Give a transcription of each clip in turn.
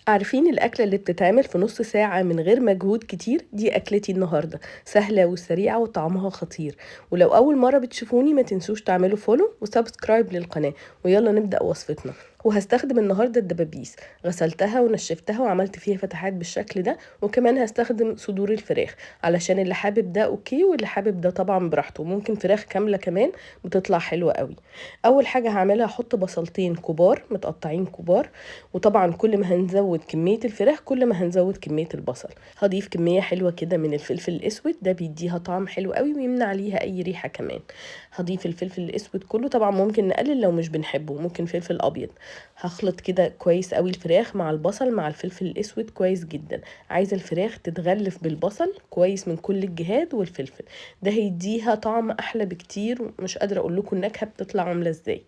عارفين الأكلة اللي بتتعمل في نص ساعة من غير مجهود كتير؟ دي أكلتي النهاردة، سهلة وسريعة وطعمها خطير. ولو أول مرة بتشوفوني ما تنسوش تعملوا فولو وسبسكرايب للقناة. ويلا نبدأ وصفتنا. وهستخدم النهاردة الدبابيس، غسلتها ونشفتها وعملت فيها فتحات بالشكل ده. وكمان هستخدم صدور الفراخ، علشان اللي حابب ده اوكي واللي حابب ده طبعا براحته، ممكن فراخ كاملة كمان بتطلع حلوة قوي. أول حاجة هعملها هحط بصلتين كبار متقطعين كبار. وطبعا كل ما هنزود كمية الفراخ كل ما هنزود كمية البصل. هضيف كمية حلوة كده من الفلفل الاسود، ده بيديها طعم حلو قوي ويمنع عليها اي ريحة كمان. هضيف الفلفل الاسود كله، طبعا ممكن نقلل لو مش بنحبه، ممكن فلفل ابيض. هخلط كده كويس قوي الفراخ مع البصل مع الفلفل الاسود كويس جدا. عايزة الفراخ تتغلف بالبصل كويس من كل الجهات والفلفل، ده هيديها طعم احلى بكتير. مش قادرة اقول لكم النكهة بتطلع عاملة ازاي.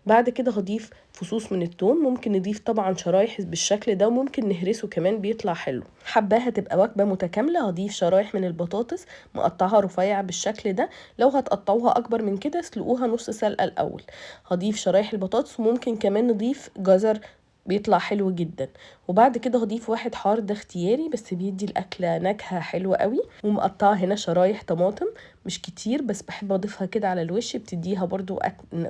بعد كده هضيف فصوص من الثوم، ممكن نضيف طبعا شرايح بالشكل ده وممكن نهرسه كمان بيطلع حلو. حباها تبقى وجبة متكاملة هضيف شرايح من البطاطس مقطعها رفيع بالشكل ده. لو هتقطعوها اكبر من كده اسلقوها نص سلقة الاول. هضيف شرايح البطاطس وممكن كمان نضيف جزر، بيطلع حلو جدا. وبعد كده هضيف واحد حار، ده اختياري بس بيدي الاكله نكهه حلوه قوي. ومقطعه هنا شرايح طماطم مش كتير بس بحب اضيفها كده على الوش، بتديها برضو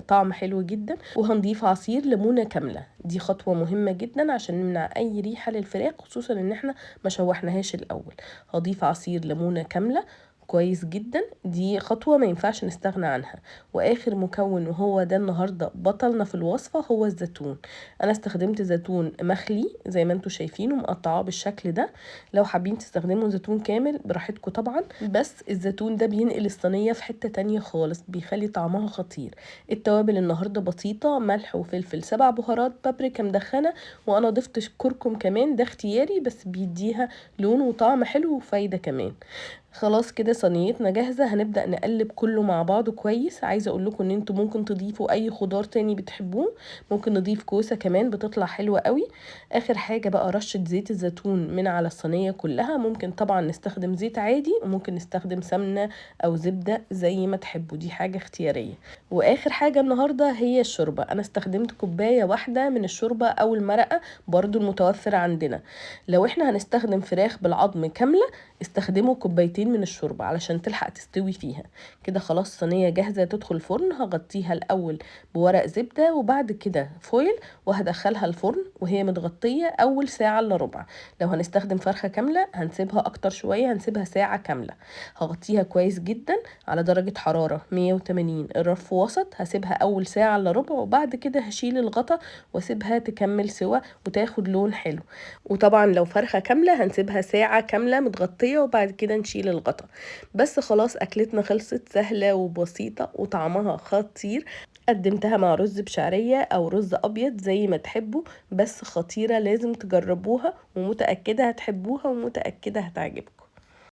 طعم حلو جدا. وهنضيف عصير ليمونه كامله، دي خطوه مهمه جدا عشان نمنع اي ريحه للفراخ، خصوصا ان احنا ما شوحناهاش الاول. هضيف عصير ليمونه كامله كويس جدا، دي خطوة ما ينفعش نستغنى عنها. واخر مكون وهو ده النهاردة بطلنا في الوصفة هو الزيتون. انا استخدمت زيتون مخلي زي ما انتم شايفين ومقطعاه بالشكل ده. لو حابين تستخدموا زيتون كامل براحتكم طبعا، بس الزيتون ده بينقل الصينية في حتة تانية خالص، بيخلي طعمها خطير. التوابل النهاردة بسيطة، ملح وفلفل 7 بهارات بابريكا مدخنة. وانا ضفت كركم كمان، ده اختياري بس بيديها لون وطعم حلو وفايدة كمان. خلاص كده صينيتنا جاهزة، هنبدأ نقلب كله مع بعضه كويس. عايزة اقول لكم ان انتوا ممكن تضيفوا اي خضار تاني بتحبوه، ممكن نضيف كوسة كمان بتطلع حلوة قوي. اخر حاجة بقى رشة زيت الزيتون من على الصينية كلها، ممكن طبعا نستخدم زيت عادي وممكن نستخدم سمنة او زبدة زي ما تحبوا، دي حاجة اختيارية. واخر حاجة النهاردة هي الشوربة، انا استخدمت كوباية واحدة من الشوربة او المرقة برضو المتوفرة عندنا. لو احنا هنستخدم فراخ بالعظم كاملة استخدموا كوبايتين من الشوربة علشان تلحق تستوي فيها. كده خلاص صينية جاهزة تدخل الفرن. هغطيها الأول بورق زبدة وبعد كده فويل، وهدخلها الفرن وهي متغطية أول ساعة إلا ربع. لو هنستخدم فرخة كاملة هنسيبها أكتر شوية، هنسيبها ساعة كاملة. هغطيها كويس جدا على درجة حرارة 180 الرف وسط، هسيبها أول ساعة إلا ربع وبعد كده هشيل الغطا واسيبها تكمل سوا وتاخد لون حلو. وطبعا لو فرخة كاملة هنسيبها ساعة كاملة متغطية وبعد كده نشيل الغطا. بس خلاص أكلتنا خلصت، سهلة وبسيطة وطعمها خطير. قدمتها مع رز بشعرية أو رز أبيض زي ما تحبوا، بس خطيرة لازم تجربوها ومتأكدة هتحبوها ومتأكدة هتعجبكم.